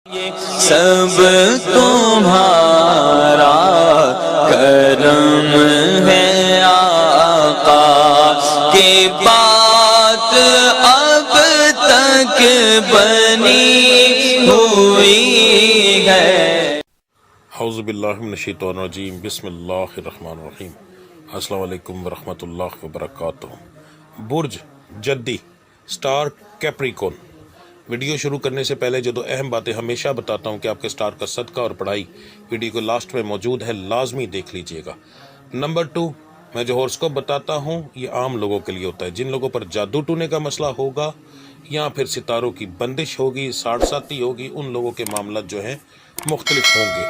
سب تمہارا کرم ہے آقا کی بات اب تک بنی ہوئی ہے۔ اعوذ باللہ من الشیطان الرجیم، بسم اللہ الرحمن الرحیم۔ السلام علیکم ورحمۃ اللہ وبرکاتہ۔ برج جدی، سٹار کیپریکون۔ ویڈیو شروع کرنے سے پہلے جو دو اہم باتیں ہمیشہ بتاتا ہوں کہ آپ کے سٹار کا صدقہ اور پڑھائی ویڈیو کو لاسٹ میں موجود ہے، لازمی دیکھ لیجئے گا۔ نمبر 2، میں جو ہورسکوپ بتاتا ہوں یہ عام لوگوں کے لیے ہوتا ہے، جن لوگوں پر جادو ٹونے کا مسئلہ ہوگا یا پھر ستاروں کی بندش ہوگی، ساڑھ ساتی ہوگی، ان لوگوں کے معاملات جو ہیں مختلف ہوں گے۔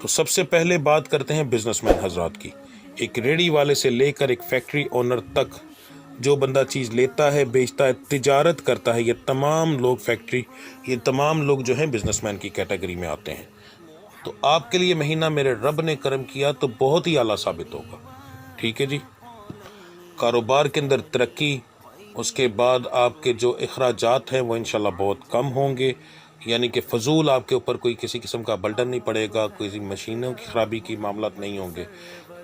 تو سب سے پہلے بات کرتے ہیں بزنس مین حضرات کی۔ ایک ریڑھی والے سے لے کر ایک فیکٹری اونر تک جو بندہ چیز لیتا ہے، بیچتا ہے، تجارت کرتا ہے، یہ تمام لوگ جو ہیں بزنس مین کی کیٹیگری میں آتے ہیں۔ تو آپ کے لیے مہینہ میرے رب نے کرم کیا تو بہت ہی اعلیٰ ثابت ہوگا، ٹھیک ہے جی۔ کاروبار کے اندر ترقی، اس کے بعد آپ کے جو اخراجات ہیں وہ انشاءاللہ بہت کم ہوں گے، یعنی کہ فضول آپ کے اوپر کوئی کسی قسم کا برڈن نہیں پڑے گا، کوئی مشینوں کی خرابی کی معاملات نہیں ہوں گے۔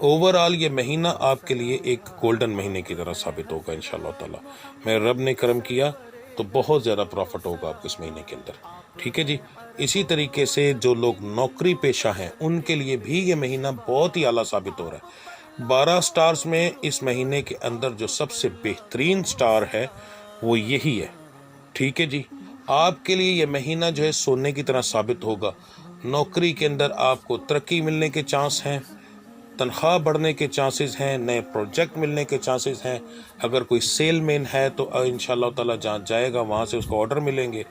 اوورآل یہ مہینہ آپ کے لیے ایک گولڈن مہینے کی طرح ثابت ہوگا انشاءاللہ تعالی۔ میرے رب نے کرم کیا تو بہت زیادہ پروفٹ ہوگا آپ کو اس مہینے کے اندر، ٹھیک ہے جی۔ اسی طریقے سے جو لوگ نوکری پیشہ ہیں ان کے لیے بھی یہ مہینہ بہت ہی اعلیٰ ثابت ہو رہا ہے۔ 12 سٹارز میں اس مہینے کے اندر جو سب سے بہترین سٹار ہے وہ یہی ہے، ٹھیک ہے جی۔ آپ کے لیے یہ مہینہ جو ہے سونے کی طرح ثابت ہوگا۔ نوکری کے اندر آپ کو ترقی ملنے کے چانس ہیں، تنخواہ بڑھنے کے چانسز ہیں، نئے پروجیکٹ ملنے کے چانسز ہیں۔ اگر کوئی سیل مین ہے تو انشاءاللہ تعالی جہاں جائے گا وہاں سے اس کو آرڈر ملیں گے۔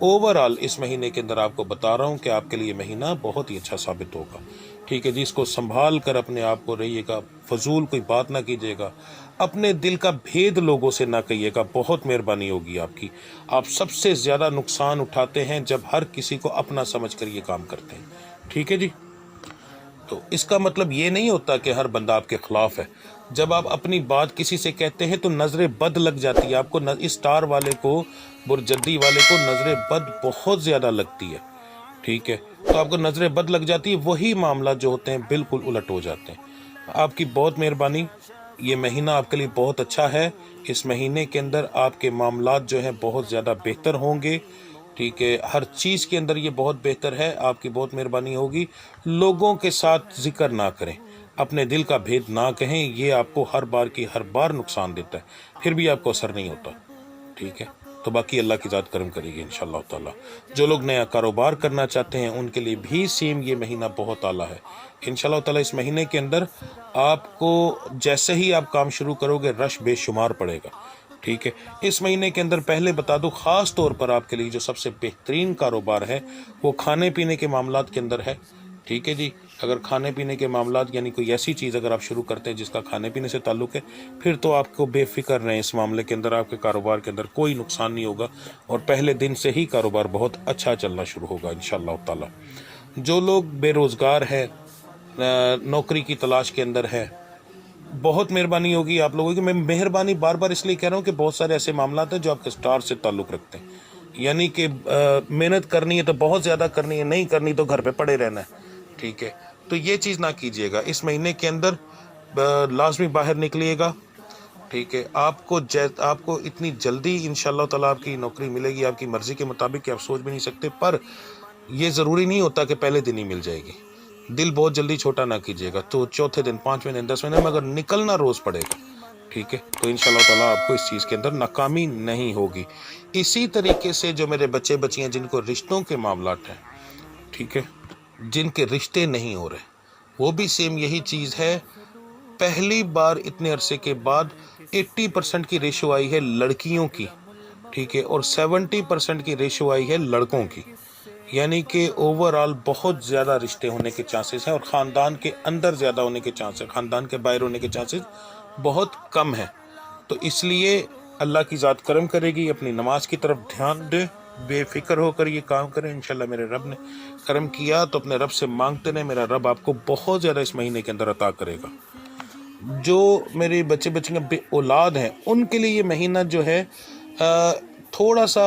اوورآل اس مہینے کے اندر آپ کو بتا رہا ہوں کہ آپ کے لیے مہینہ بہت ہی اچھا ثابت ہوگا، ٹھیک ہے جی۔ اس کو سنبھال کر اپنے آپ کو رہیے گا، فضول کوئی بات نہ کیجیے گا، اپنے دل کا بھید لوگوں سے نہ کہیے گا، بہت مہربانی ہوگی آپ کی۔ آپ سب سے زیادہ نقصان اٹھاتے ہیں جب ہر کسی کو اپنا سمجھ کر یہ کام کرتے ہیں، ٹھیک ہے جی۔ تو اس کا مطلب یہ نہیں ہوتا کہ ہر بندہ آپ کے خلاف ہے۔ جب آپ اپنی بات کسی سے کہتے ہیں تو نظر بد لگ جاتی ہے آپ کو، اس سٹار والے کو، برجدی والے کو نظر بد بہت زیادہ لگتی ہے، ٹھیک ہے۔ تو آپ کو نظر بد لگ جاتی ہے، وہی معاملات جو ہوتے ہیں بالکل الٹ ہو جاتے ہیں۔ آپ کی بہت مہربانی، یہ مہینہ آپ کے لیے بہت اچھا ہے۔ اس مہینے کے اندر آپ کے معاملات جو ہیں بہت زیادہ بہتر ہوں گے، ٹھیک ہے۔ ہر چیز کے اندر یہ بہت بہتر ہے، آپ کی بہت مہربانی ہوگی۔ لوگوں کے ساتھ ذکر نہ کریں، اپنے دل کا بھید نہ کہیں، یہ آپ کو ہر بار نقصان دیتا ہے، پھر بھی آپ کو اثر نہیں ہوتا، ٹھیک ہے۔ تو باقی اللہ کی ذات کرم کرے گی انشاءاللہ تعالی۔ جو لوگ نیا کاروبار کرنا چاہتے ہیں ان کے لیے بھی سیم یہ مہینہ بہت اعلیٰ ہے انشاءاللہ تعالی۔ اس مہینے کے اندر آپ کو جیسے ہی آپ کام شروع کرو گے رش بے شمار پڑے گا، ٹھیک ہے۔ اس مہینے کے اندر پہلے بتا دوں خاص طور پر آپ کے لیے جو سب سے بہترین کاروبار ہے وہ کھانے پینے کے معاملات کے اندر ہے، ٹھیک ہے جی۔ اگر کھانے پینے کے معاملات یعنی کوئی ایسی چیز اگر آپ شروع کرتے ہیں جس کا کھانے پینے سے تعلق ہے، پھر تو آپ کو بے فکر رہیں، اس معاملے کے اندر آپ کے کاروبار کے اندر کوئی نقصان نہیں ہوگا اور پہلے دن سے ہی کاروبار بہت اچھا چلنا شروع ہوگا انشاءاللہ تعالی۔ جو لوگ بے روزگار ہیں، نوکری کی تلاش کے اندر ہے، بہت مہربانی ہوگی آپ لوگوں کی۔ میں مہربانی بار بار اس لیے کہہ رہا ہوں کہ بہت سارے ایسے معاملات ہیں جو آپ کے سٹار سے تعلق رکھتے ہیں، یعنی کہ محنت کرنی ہے تو بہت زیادہ کرنی ہے، نہیں کرنی تو گھر پہ پڑے رہنا ہے، ٹھیک ہے۔ تو یہ چیز نہ کیجیے گا، اس مہینے کے اندر لازمی باہر نکلیے گا، ٹھیک ہے۔ آپ کو اتنی جلدی انشاءاللہ تعالیٰ آپ کی نوکری ملے گی آپ کی مرضی کے مطابق کہ آپ سوچ بھی نہیں سکتے، پر یہ ضروری نہیں ہوتا کہ پہلے دن ہی مل جائے گی۔ دل بہت جلدی چھوٹا نہ کیجیے گا، تو چوتھے دن، 5ویں دن، 10ویں دن مگر نکلنا روز پڑے گا، ٹھیک ہے۔ تو انشاءاللہ تعالیٰ آپ کو اس چیز کے اندر ناکامی نہیں ہوگی۔ اسی طریقے سے جو میرے بچے بچیاں جن کو رشتوں کے معاملات ہیں، ٹھیک ہے، جن کے رشتے نہیں ہو رہے، وہ بھی سیم یہی چیز ہے۔ پہلی بار اتنے عرصے کے بعد 80% کی ریشو آئی ہے لڑکیوں کی، ٹھیک ہے، اور 70% کی ریشو آئی ہے لڑکوں کی، یعنی کہ اوورآل بہت زیادہ رشتے ہونے کے چانسز ہیں اور خاندان کے اندر زیادہ ہونے کے چانس ہیں، خاندان کے باہر ہونے کے چانسز بہت کم ہیں۔ تو اس لیے اللہ کی ذات کرم کرے گی، اپنی نماز کی طرف دھیان دیں، بے فکر ہو کر یہ کام کریں، انشاءاللہ میرے رب نے کرم کیا تو اپنے رب سے مانگتے رہیں، میرا رب آپ کو بہت زیادہ اس مہینے کے اندر عطا کرے گا۔ جو میرے بچیاں بے اولاد ہیں ان کے لیے یہ مہینہ جو ہے تھوڑا سا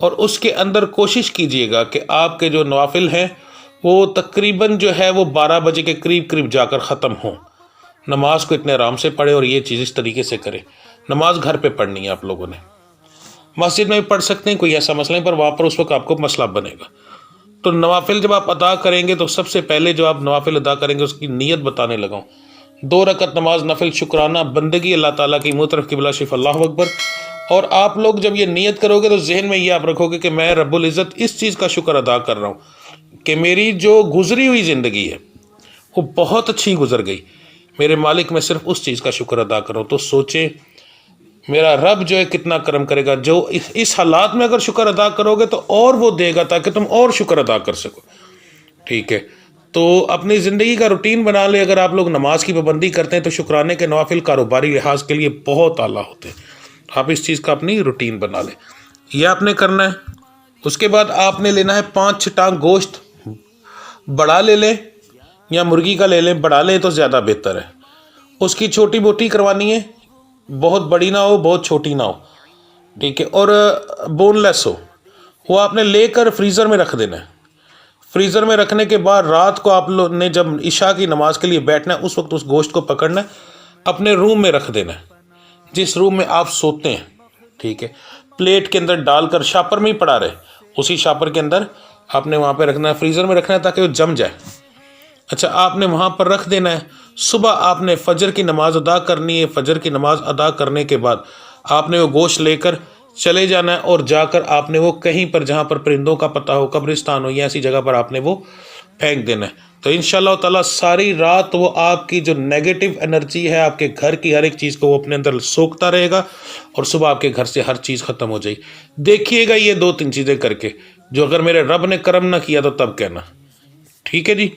اور اس کے اندر کوشش کیجئے گا کہ آپ کے جو نوافل ہیں وہ تقریباً جو ہے وہ 12 بجے کے قریب جا کر ختم ہوں. نماز کو اتنے آرام سے پڑھے اور یہ چیز اس طریقے سے کرے. نماز گھر پہ پڑھنی ہے آپ لوگوں نے، مسجد میں بھی پڑھ سکتے ہیں، کوئی ایسا مسئلہ نہیں، پر وہاں پر اس وقت آپ کو مسئلہ بنے گا. تو نوافل جب آپ ادا کریں گے تو سب سے پہلے جو آپ نوافل ادا کریں گے اس کی نیت بتانے لگا ہوں. 2 رکعت نماز نفل شکرانہ بندگی اللہ تعالیٰ کی، منہ طرف قبلہ شریف، اللہ اکبر. اور آپ لوگ جب یہ نیت کرو گے تو ذہن میں یہ آپ رکھو گے کہ میں رب العزت اس چیز کا شکر ادا کر رہا ہوں کہ میری جو گزری ہوئی زندگی ہے وہ بہت اچھی گزر گئی، میرے مالک میں صرف اس چیز کا شکر ادا کر رہا ہوں. تو سوچیں میرا رب جو ہے کتنا کرم کرے گا. جو اس حالات میں اگر شکر ادا کرو گے تو اور وہ دے گا تاکہ تم اور شکر ادا کر سکو. ٹھیک ہے، تو اپنی زندگی کا روٹین بنا لے. اگر آپ لوگ نماز کی پابندی کرتے ہیں تو شکرانے کے نوافل کاروباری لحاظ کے لیے بہت اعلیٰ ہوتے ہیں. آپ اس چیز کا اپنی روٹین بنا لیں. یہ آپ نے کرنا ہے. اس کے بعد آپ نے لینا ہے 5 ٹانگ گوشت. بڑا لے لیں یا مرغی کا لے لیں، بڑا لیں تو زیادہ بہتر ہے. اس کی چھوٹی بوٹی کروانی ہے، بہت بڑی نہ ہو بہت چھوٹی نہ ہو. ٹھیک ہے، اور بون لیس ہو. وہ آپ نے لے کر فریزر میں رکھ دینا ہے. فریزر میں رکھنے کے بعد رات کو آپ لوگ نے جب عشاء کی نماز کے لیے بیٹھنا ہے اس وقت اس گوشت کو پکڑنا ہے، اپنے روم میں رکھ دینا ہے، جس روم میں آپ سوتے ہیں. ٹھیک ہے، پلیٹ کے اندر ڈال کر شاپر میں ہی پڑا رہے، اسی شاپر کے اندر آپ نے وہاں پہ رکھنا ہے، فریزر میں رکھنا ہے تاکہ وہ جم جائے. اچھا، آپ نے وہاں پر رکھ دینا ہے. صبح آپ نے فجر کی نماز ادا کرنی ہے. فجر کی نماز ادا کرنے کے بعد آپ نے وہ گوشت لے کر چلے جانا ہے اور جا کر آپ نے وہ کہیں پر جہاں پر پرندوں کا پتہ ہو، قبرستان ہو یا ایسی جگہ پر آپ نے وہ پھینک دینا ہے. تو انشاءاللہ تعالیٰ ساری رات وہ آپ کی جو نیگیٹو انرجی ہے آپ کے گھر کی ہر ایک چیز کو وہ اپنے اندر سوکھتا رہے گا اور صبح آپ کے گھر سے ہر چیز ختم ہو جائے گی. دیکھیے گا یہ 2-3 چیزیں کر کے، جو اگر میرے رب نے کرم نہ کیا تو تب کہنا. ٹھیک ہے جی،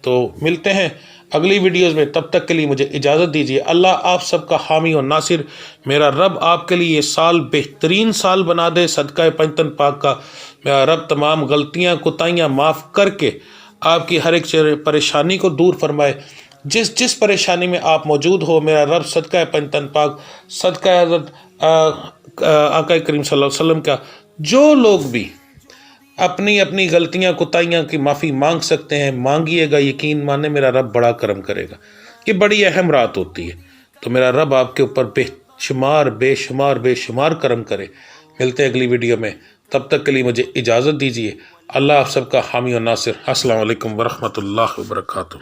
تو ملتے ہیں اگلی ویڈیوز میں. تب تک کے لیے مجھے اجازت دیجیے. اللہ آپ سب کا حامی و ناصر. میرا رب آپ کے لیے یہ سال بہترین سال بنا دے صدقہ پنجتن پاک کا. میرا رب تمام غلطیاں کوتاہیاں معاف کر کے آپ کی ہر ایک پریشانی کو دور فرمائے. جس پریشانی میں آپ موجود ہو میرا رب صدقہ پنجتن پاک، صدقہ حضرت آقا کریم صلی اللہ علیہ وسلم کا، جو لوگ بھی اپنی غلطیاں کوتاہیاں کی معافی مانگ سکتے ہیں مانگیے گا. یقین مانے میرا رب بڑا کرم کرے گا. یہ بڑی اہم رات ہوتی ہے، تو میرا رب آپ کے اوپر بے شمار کرم کرے. ملتے ہیں اگلی ویڈیو میں. تب تک کے لیے مجھے اجازت دیجیے. اللہ آپ سب کا حامی و ناصر. السلام علیکم ورحمۃ اللہ وبرکاتہ.